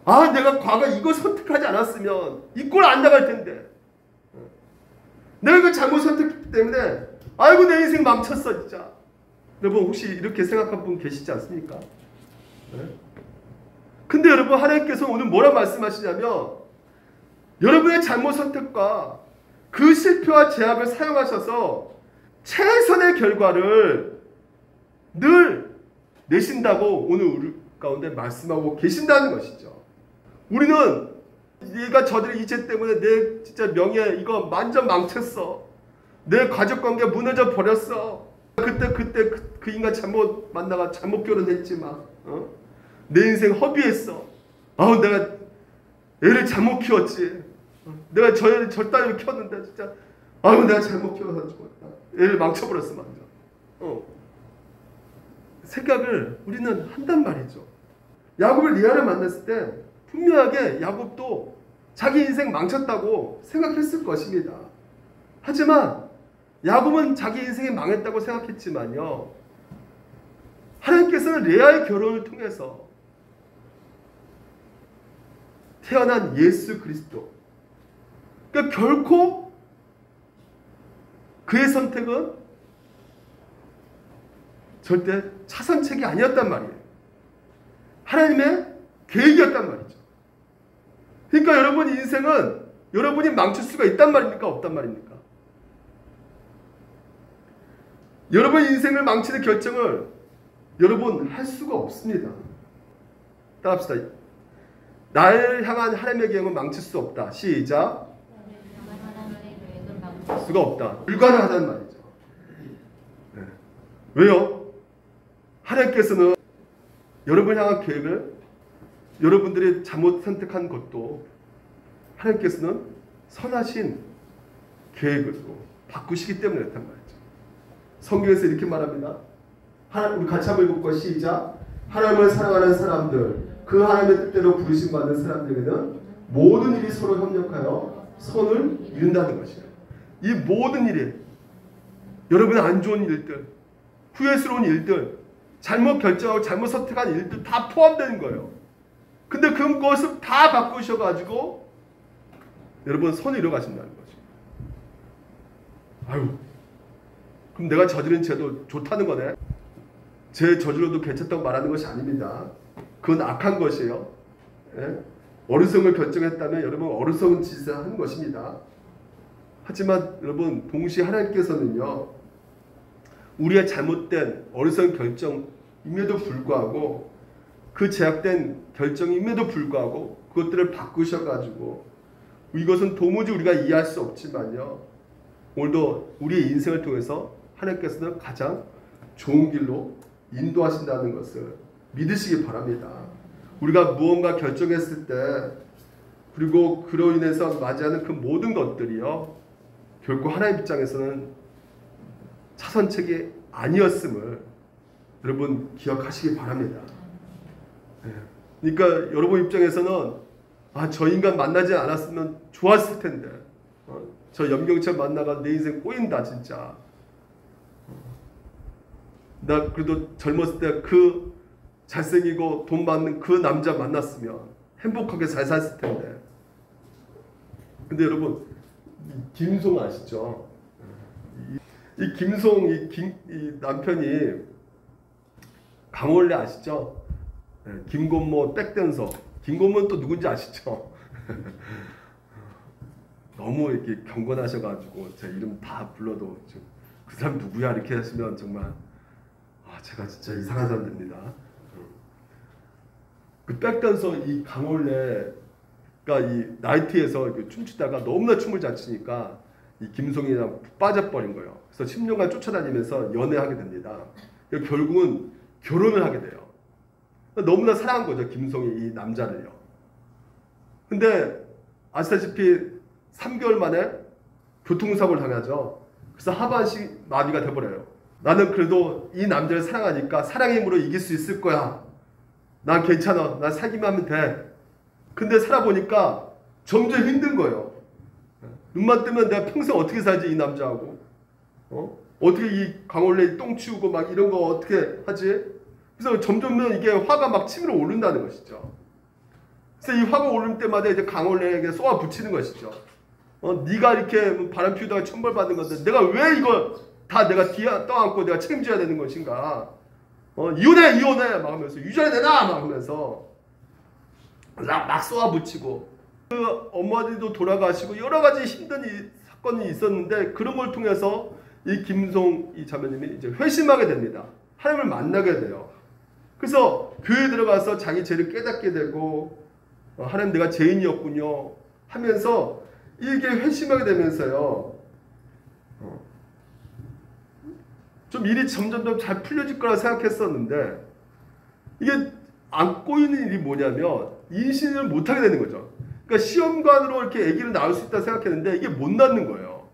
아, 내가 과거에 이거 선택하지 않았으면 이 꼴 안 나갈 텐데. 내가 이거 잘못 선택했기 때문에 아이고 내 인생 망쳤어 진짜. 여러분 혹시 이렇게 생각한 분 계시지 않습니까? 네? 근데 여러분, 하나님께서 오늘 뭐라 말씀하시냐면 여러분의 잘못 선택과 그 실패와 제약을 사용하셔서 최선의 결과를 늘 내신다고 오늘 우리 가운데 말씀하고 계신다는 것이죠. 우리는 네가 저들의 이죄 때문에 내 진짜 명예 이거 완전 망쳤어. 내 가족관계 무너져 버렸어. 그때 그 인간 잘못 만나가 잘못 결혼했지 막. 내 인생 허비했어. 아우 내가 애를 잘못 키웠지. 내가 저 애를 딸을 키웠는데 진짜 아우 내가 잘못 키워서 죽었다. 애를 망쳐버렸어 완전. 생각을 우리는 한단 말이죠. 야곱을 리아를 만났을 때 분명하게 야곱도 자기 인생 망쳤다고 생각했을 것입니다. 하지만 야곱은 자기 인생이 망했다고 생각했지만요, 하나님께서는 레아의 결혼을 통해서 태어난 예수 그리스도, 그러니까 결코 그의 선택은 절대 차선책이 아니었단 말이에요. 하나님의 계획이었단 말이죠. 그러니까 여러분 인생은 여러분이 망칠 수가 있단 말입니까? 없단 말입니까? 여러분 인생을 망치는 결정을 여러분 할 수가 없습니다. 따라합시다. 나를 향한 하나님의 계획은 망칠 수 없다. 시작. 수가 없다. 불가능하다는 말이죠. 네. 왜요? 하나님께서는 여러분을 향한 계획을 여러분들이 잘못 선택한 것도 하나님께서는 선하신 계획으로 바꾸시기 때문에 그렇단 말이죠. 성경에서 이렇게 말합니다. 우리 같이 한번 읽어볼까요? 시작. 하나님을 사랑하는 사람들, 그 하나님의 뜻대로 부르심 받는 사람들에게는 모든 일이 서로 협력하여 선을 이룬다는 것이에요. 이 모든 일이 여러분의 안 좋은 일들, 후회스러운 일들, 잘못 결정하고 잘못 선택한 일들 다 포함되는 거예요. 근데 그것을 다 바꾸셔가지고 여러분 선을 이뤄가신다는 거죠. 아유, 그럼 내가 저지른 죄도 좋다는 거네. 죄 저질러도 괜찮다고 말하는 것이 아닙니다. 그건 악한 것이에요. 예? 어리석을 결정했다면 여러분 어리석은 짓을 하는 것입니다. 하지만 여러분 동시에 하나님께서는요, 우리의 잘못된 어리석은 결정임에도 불구하고, 그 제약된 결정임에도 불구하고 그것들을 바꾸셔가지고, 이것은 도무지 우리가 이해할 수 없지만요, 오늘도 우리의 인생을 통해서 하나님께서는 가장 좋은 길로 인도하신다는 것을 믿으시기 바랍니다. 우리가 무언가 결정했을 때, 그리고 그로 인해서 맞이하는 그 모든 것들이요, 결코 하나님 입장에서는 차선책이 아니었음을 여러분 기억하시기 바랍니다. 그러니까 여러분 입장에서는 저 인간 만나지 않았으면 좋았을 텐데, 저 염경철 만나가 내 인생 꼬인다 진짜. 나 그래도 젊었을 때 그 잘생기고 돈 많은 그 남자 만났으면 행복하게 잘 살았을 텐데. 근데 여러분 김송 아시죠? 이 김송 이 남편이 강원래 아시죠? 김건모 백댄서. 김건모는 또 누군지 아시죠? 너무 이렇게 경건하셔가지고 제 이름 다 불러도 그 사람 누구야 이렇게 하시면 정말 제가 진짜 이상한 사람 됩니다. 그 백댄서 이 강원래가 이 나이트에서 춤추다가 너무나 춤을 잘 추니까 이 김송이랑 빠져버린 거예요. 그래서 10년간 쫓아다니면서 연애하게 됩니다. 결국은 결혼을 하게 돼요. 너무나 사랑한 거죠, 김송이 이 남자를요. 근데 아시다시피 3개월 만에 교통사고를 당하죠. 그래서 하반신 마비가 돼버려요. 나는 그래도 이 남자를 사랑하니까 사랑의 힘으로 이길 수 있을 거야. 난 괜찮아. 난 사귀면 하면 돼. 근데 살아보니까 점점 힘든 거예요. 눈만 뜨면 내가 평생 어떻게 살지 이 남자하고. 어떻게 이 강원래 똥 치우고 막 이런 거 어떻게 하지? 그래서 점점 이게 화가 막 치밀어 오른다는 것이죠. 그래서 이 화가 오를 때마다 이제 강원래에게 쏘아 붙이는 것이죠. 네가 이렇게 바람 피우다가 천벌 받은 건데 내가 왜 이걸 다 내가 뒤에 떠안고 내가 책임져야 되는 것인가? 이혼해 막 하면서 유전해 내놔 막 하면서 막 쏘아 붙이고 그 어머니도 돌아가시고 여러 가지 힘든 사건이 있었는데 그런 걸 통해서 이 김송 이 자매님이 이제 회심하게 됩니다. 하나님을 만나게 돼요. 그래서 교회에 들어가서 자기 죄를 깨닫게 되고 하나님 내가 죄인이었군요 하면서 이게 회심하게 되면서요. 좀 일이 점점 잘 풀려질 거라 생각했었는데 이게 안고 있는 일이 뭐냐면 임신을 못하게 되는 거죠. 그러니까 시험관으로 이렇게 아기를 낳을 수 있다 생각했는데 이게 못 낳는 거예요.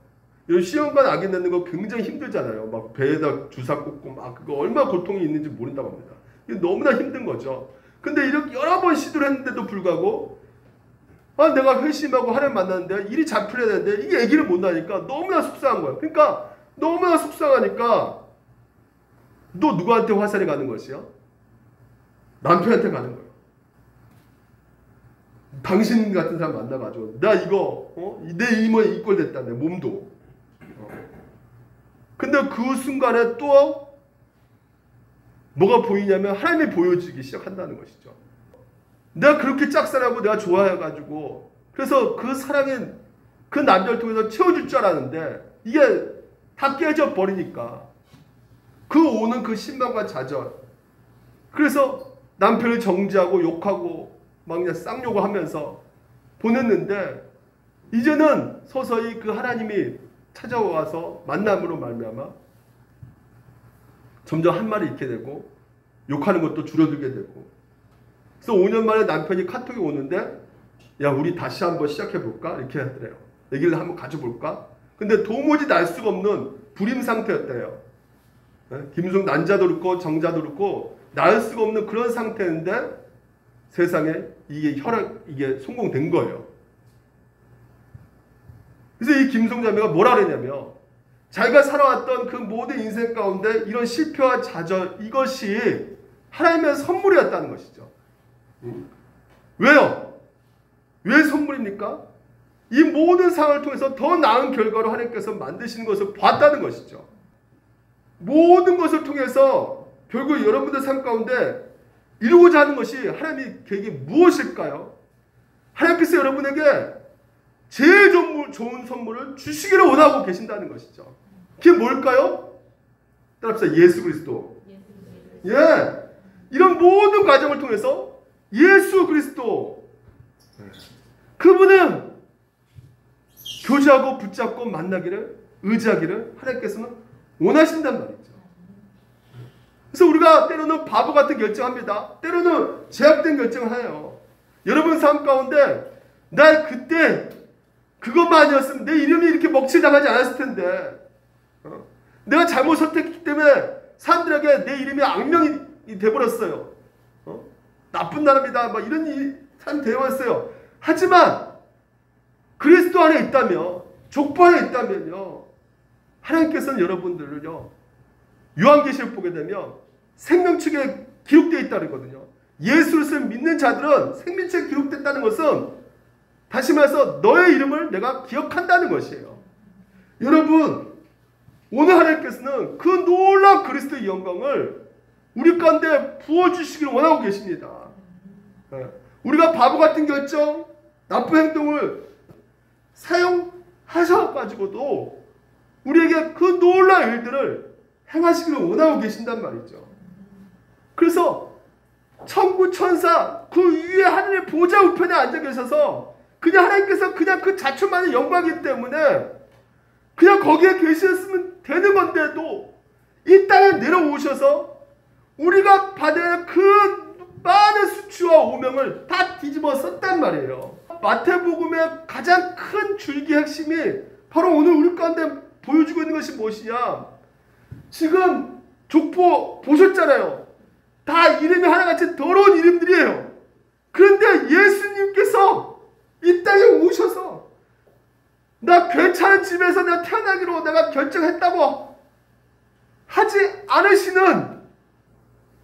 이 시험관 아기 낳는 거 굉장히 힘들잖아요. 막 배에다 주사 꽂고 막 그거 얼마나 고통이 있는지 모른다고 합니다. 이게 너무나 힘든 거죠. 근데 이렇게 여러 번 시도를 했는데도 불구하고 내가 회심하고 하나님 만났는데 일이 잘 풀려야 되는데 이게 아기를 못 낳으니까 너무나 속상한 거예요. 그러니까 너무나 속상하니까 너 누구한테 화살이 가는 것이요? 남편한테 가는 거예요. 당신 같은 사람 만나가지고 나 이거 내 이모에 이꼴됐다 내 몸도. 근데 그 순간에 또 뭐가 보이냐면 하나님이 보여지기 시작한다는 것이죠. 내가 그렇게 짝사랑하고 내가 좋아해가지고 그래서 그 사랑인 그 남자를 통해서 채워줄 줄 알았는데 이게 다 깨져 버리니까 그 오는 그 신망과 좌절. 그래서 남편을 정죄하고 욕하고 막 그냥 쌍욕을 하면서 보냈는데 이제는 서서히 그 하나님이 찾아와서 만남으로 말미암아 점점 한 말을 잃게 되고 욕하는 것도 줄어들게 되고 그래서 5년 만에 남편이 카톡이 오는데 야 우리 다시 한번 시작해볼까? 이렇게 하더래요. 얘기를 한번 가져볼까? 근데 도무지 날 수가 없는 불임 상태였대요. 김송 난자도 그렇고 정자도 그렇고 날 수가 없는 그런 상태인데 세상에 이게 성공된 거예요. 그래서 이 김송 자매가 뭐라 그랬냐면 자기가 살아왔던 그 모든 인생 가운데 이런 실패와 좌절 이것이 하나님의 선물이었다는 것이죠. 왜요? 왜 선물입니까? 이 모든 상황을 통해서 더 나은 결과로 하나님께서 만드시는 것을 봤다는 것이죠. 모든 것을 통해서 결국 여러분들 삶 가운데 이루고자 하는 것이 하나님의 계획이 무엇일까요? 하나님께서 여러분에게 제일 좋은 선물을 주시기를 원하고 계신다는 것이죠. 그게 뭘까요? 따라합시다. 예수 그리스도. 예, 이런 모든 과정을 통해서 예수 그리스도 그분은 교제하고 붙잡고 만나기를 의지하기를 하나님께서는 원하신단 말이죠. 그래서 우리가 때로는 바보 같은 결정합니다. 때로는 제약된 결정을 해요. 여러분 삶 가운데 나 그때 그것만 아니었으면 내 이름이 이렇게 먹칠당하지 않았을 텐데 내가 잘못 선택했기 때문에 사람들에게 내 이름이 악명이 돼버렸어요. 나쁜 사람이다 막 이런 사람이 되어왔어요. 하지만 그리스도 안에 있다면 족보 안에 있다면요 하나님께서는 여러분들을요 요한계시록 보게 되면 생명책에 기록되어 있다는 거거든요. 예수를 믿는 자들은 생명책에 기록됐다는 것은 다시 말해서 너의 이름을 내가 기억한다는 것이에요. 여러분 오늘 하나님께서는 그 놀라운 그리스도의 영광을 우리 가운데 부어주시기를 원하고 계십니다. 우리가 바보 같은 결정, 나쁜 행동을 사용하셔가지고도 우리에게 그 놀라운 일들을 행하시기를 원하고 계신단 말이죠. 그래서 천구 천사 그 위에 하늘의 보좌 우편에 앉아 계셔서 그냥 하나님께서 그냥 그 자초만의 영광이기 때문에 그냥 거기에 계셨으면 되는 건데도 이 땅에 내려오셔서 우리가 받은 그 많은 수치와 오명을 다 뒤집어 썼단 말이에요. 마태복음의 가장 큰 줄기 핵심이 바로 오늘 우리 가운데 보여주고 있는 것이 무엇이냐? 지금 족보 보셨잖아요. 다 이름이 하나같이 더러운 이름들이에요. 그런데 예수님께서 이 땅에 오셔서 나 괜찮은 집에서 내가 태어나기로 내가 결정했다고 하지 않으시는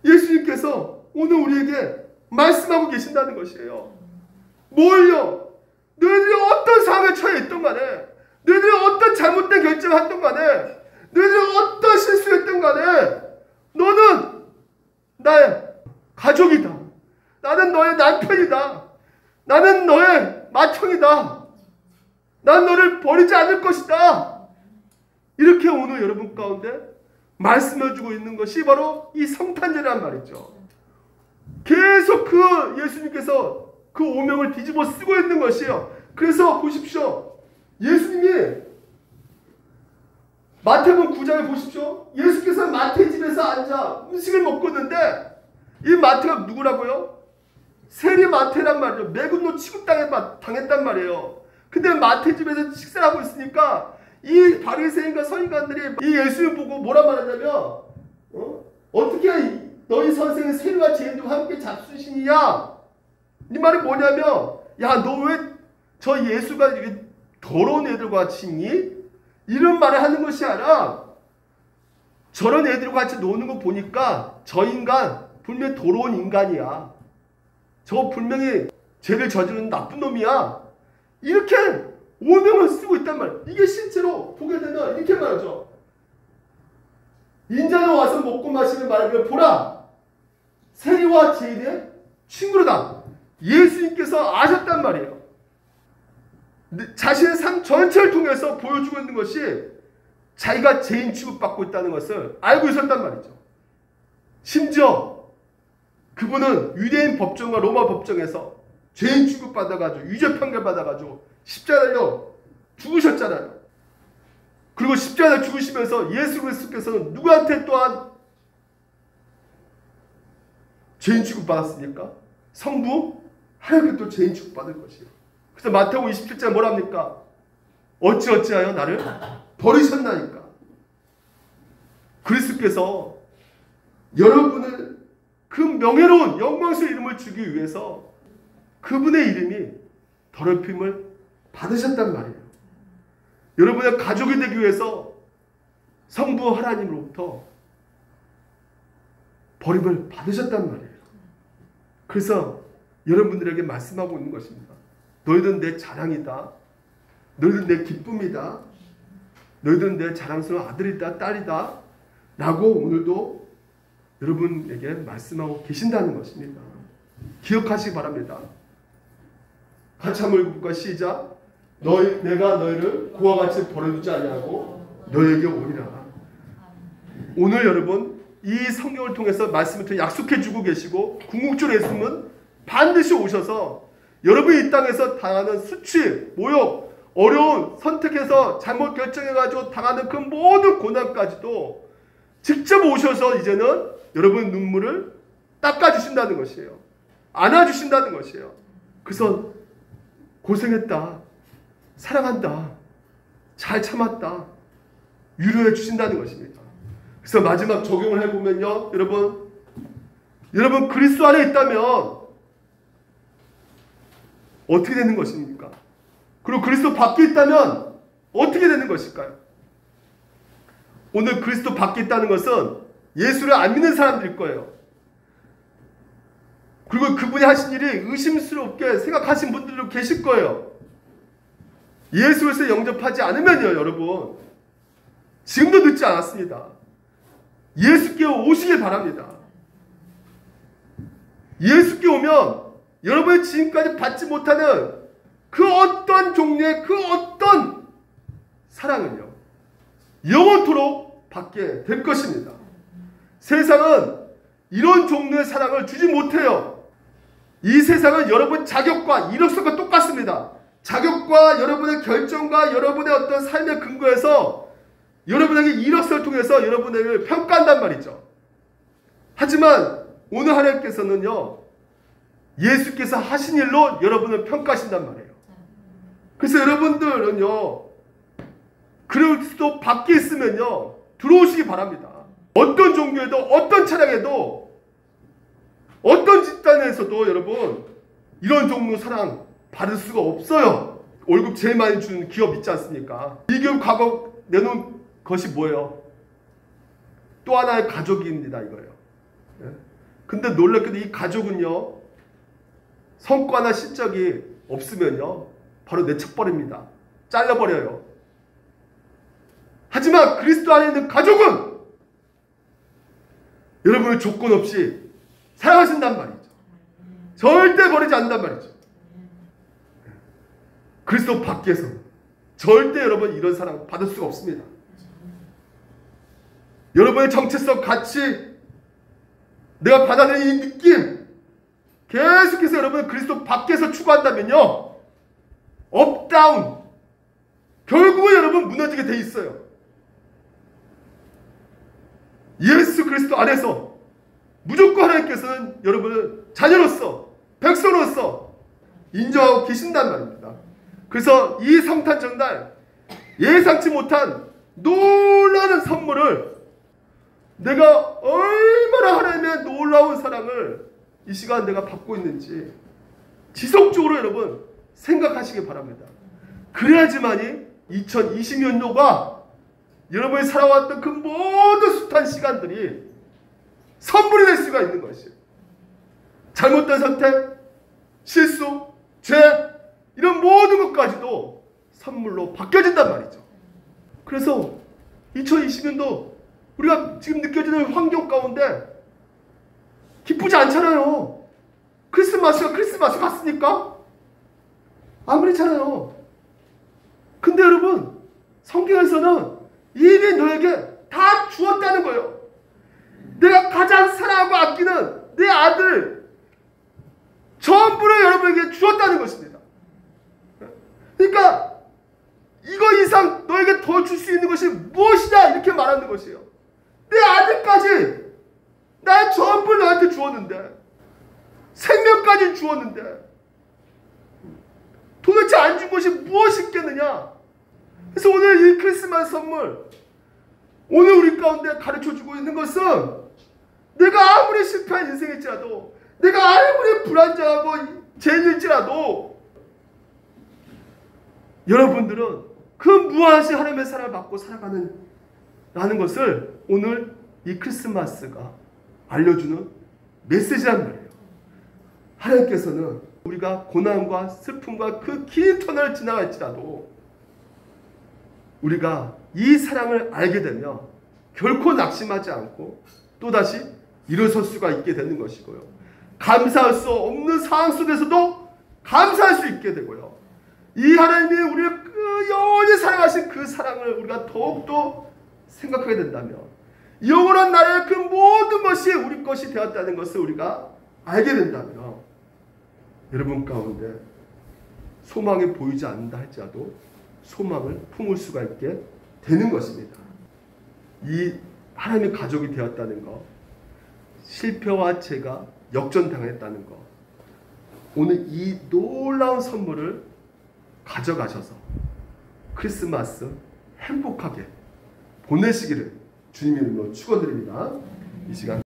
예수님께서 오늘 우리에게 말씀하고 계신다는 것이에요. 뭘요? 너희들이 어떤 상황에 처해 있던 간에, 너희들이 어떤 잘못된 결정을 했던 간에, 너희들이 어떤 실수했던 간에 너는 나의 가족이다. 나는 너의 남편이다. 나는 너의 맏형이다. 난 너를 버리지 않을 것이다. 이렇게 오늘 여러분 가운데 말씀해주고 있는 것이 바로 이 성탄절이란 말이죠. 계속 그 예수님께서 그 오명을 뒤집어 쓰고 있는 것이에요. 그래서 보십시오. 예수님이 마태복음 9장에 보십시오. 예수께서 마태 집에서 앉아 음식을 먹고 있는데 이 마태가 누구라고요? 세리 마태란 말이죠. 매군노 취급당했단 말이에요. 근데 마태 집에서 식사를 하고 있으니까 이 바리새인과 서기관들이 이 예수를 보고 뭐라 말하냐면 어떻게 너희 선생은 세리와 죄인들과 함께 잡수시느냐? 이 말이 뭐냐면 야, 너 왜 저 예수가 더러운 애들과 같이 있니? 이런 말을 하는 것이 아니라 저런 애들과 같이 노는 거 보니까 저 인간 분명히 더러운 인간이야. 저 분명히 죄를 저지르는 나쁜 놈이야. 이렇게 오명을 쓰고 있단 말이야. 이게 실제로 보게 되면 이렇게 말하죠. 인자는 와서 먹고 마시는 말하면 보라. 세리와 죄인의 친구로다. 예수님께서 아셨단 말이에요. 자신의 삶 전체를 통해서 보여주고 있는 것이 자기가 죄인 취급받고 있다는 것을 알고 있었단 말이죠. 심지어 그분은 유대인 법정과 로마 법정에서 죄인 취급받아가지고 유죄 판결 받아가지고 십자가에 죽으셨잖아요. 그리고 십자가에 죽으시면서 예수 그리스도께서는 누구한테 또한 죄인 취급받았습니까? 성부 하나님께 또 죄인 취급받을 것이에요. 그래서 마태복음 27장 뭐랍니까? 어찌어찌하여 나를 버리셨나니까. 그리스도께서 여러분을 그 명예로운 영광스러운 이름을 주기 위해서 그분의 이름이 더럽힘을 받으셨단 말이에요. 여러분의 가족이 되기 위해서 성부 하나님으로부터 버림을 받으셨단 말이에요. 그래서 여러분들에게 말씀하고 있는 것입니다. 너희들은 내 자랑이다. 너희들은 내 기쁨이다. 너희들은 내 자랑스러운 아들이다, 딸이다. 라고 오늘도 여러분에게 말씀하고 계신다는 것입니다. 기억하시기 바랍니다. 같이 한번 읽어볼까? 시작. 내가 너희를 그와 같이 버려두지 아니하고 너희에게 오리라. 오늘 여러분 이 성경을 통해서 말씀을 통해 약속해주고 계시고 궁극적으로 예수님은 반드시 오셔서 여러분이 이 땅에서 당하는 수치, 모욕, 어려운 선택해서 잘못 결정해가지고 당하는 그 모든 고난까지도 직접 오셔서 이제는 여러분 눈물을 닦아주신다는 것이에요. 안아주신다는 것이에요. 그래서 고생했다, 사랑한다, 잘 참았다, 위로해 주신다는 것입니다. 그래서 마지막 적용을 해보면요, 여러분 그리스도 안에 있다면 어떻게 되는 것입니까? 그리고 그리스도 밖에 있다면 어떻게 되는 것일까요? 오늘 그리스도 밖에 있다는 것은 예수를 안 믿는 사람들일 거예요. 그리고 그분이 하신 일이 의심스럽게 생각하신 분들도 계실 거예요. 예수를 영접하지 않으면요, 여러분. 지금도 늦지 않았습니다. 예수께 오시길 바랍니다. 예수께 오면 여러분이 지금까지 받지 못하는 그 어떤 종류의 그 어떤 사랑을요, 영원토록 받게 될 것입니다. 세상은 이런 종류의 사랑을 주지 못해요. 이 세상은 여러분 자격과 이력서가 똑같습니다. 자격과 여러분의 결정과 여러분의 어떤 삶의 근거에서 여러분에게 이력서를 통해서 여러분을 평가한단 말이죠. 하지만 오늘 하나님께서는요, 예수께서 하신 일로 여러분을 평가하신단 말이에요. 그래서 여러분들은요, 그리스도 밖에 있으면요, 들어오시기 바랍니다. 어떤 종교에도, 어떤 찬양에도, 어떤 집단에서도 여러분 이런 종류 사랑 받을 수가 없어요. 월급 제일 많이 주는 기업 있지 않습니까? 이 기업 과거 내놓은 것이 뭐예요? 또 하나의 가족입니다, 이거예요. 근데 놀랍게도 이 가족은요, 성과나 실적이 없으면요, 바로 내쳐버립니다. 잘라버려요. 하지만 그리스도 안에 있는 가족은 여러분을 조건 없이 사랑하신단 말이죠. 절대 버리지 않는단 말이죠. 그리스도 밖에서 절대 여러분 이런 사랑 받을 수가 없습니다. 여러분의 정체성, 가치, 내가 받아들이는 이 느낌, 계속해서 여러분 그리스도 밖에서 추구한다면요, 업다운, 결국은 여러분 무너지게 돼 있어요. 예수 그리스도 안에서 무조건 하나님께서는 여러분을 자녀로서, 백성으로서 인정하고 계신단 말입니다. 그래서 이 성탄 전날 예상치 못한 놀라운 선물을, 내가 얼마나 하나님의 놀라운 사랑을 이 시간 내가 받고 있는지 지속적으로 여러분 생각하시기 바랍니다. 그래야지만이 2020년도가 여러분이 살아왔던 그 모든 숱한 시간들이 선물이 될 수가 있는 것이에요. 잘못된 선택, 실수, 죄, 이런 모든 것까지도 선물로 바뀌어진단 말이죠. 그래서 2020년도 우리가 지금 느껴지는 환경 가운데 기쁘지 않잖아요. 크리스마스가 크리스마스 같습니까? 안 그렇잖아요. 근데 여러분, 성경에서는 이미 너에게 다 주었다는 거예요. 내가 가장 사랑하고 아끼는 내 아들 전부를 여러분에게 주었다는 것입니다. 그러니까 이거 이상 너에게 더 줄 수 있는 것이 무엇이냐, 이렇게 말하는 것이에요. 내 아들까지, 나의 전부를 너한테 주었는데, 생명까지 주었는데 도대체 안 준 것이 무엇이 있겠느냐. 그래서 오늘 이 크리스마스 선물, 오늘 우리 가운데 가르쳐주고 있는 것은, 내가 아무리 실패한 인생일지라도, 내가 아무리 불안정하고 죄인일지라도, 여러분들은 그 무한하신 하나님의 사랑을 받고 살아가는 라는 것을 오늘 이 크리스마스가 알려주는 메시지란 말이에요. 하나님께서는 우리가 고난과 슬픔과 그 긴 터널을 지나갈지라도 우리가 이 사랑을 알게 되면 결코 낙심하지 않고 또다시 일어설 수가 있게 되는 것이고요. 감사할 수 없는 상황 속에서도 감사할 수 있게 되고요. 이 하나님이 우리를 영원히 사랑하신 그 사랑을 우리가 더욱더 생각하게 된다면, 영원한 나라의 그 모든 것이 우리 것이 되었다는 것을 우리가 알게 된다면, 여러분 가운데 소망이 보이지 않는다 할지라도 소망을 품을 수가 있게 되는 것입니다. 이 하나님의 가족이 되었다는 것, 실패와 죄가 역전당했다는 것, 오늘 이 놀라운 선물을 가져가셔서 크리스마스 행복하게 보내시기를 주님 이름으로 축원드립니다. 이 시간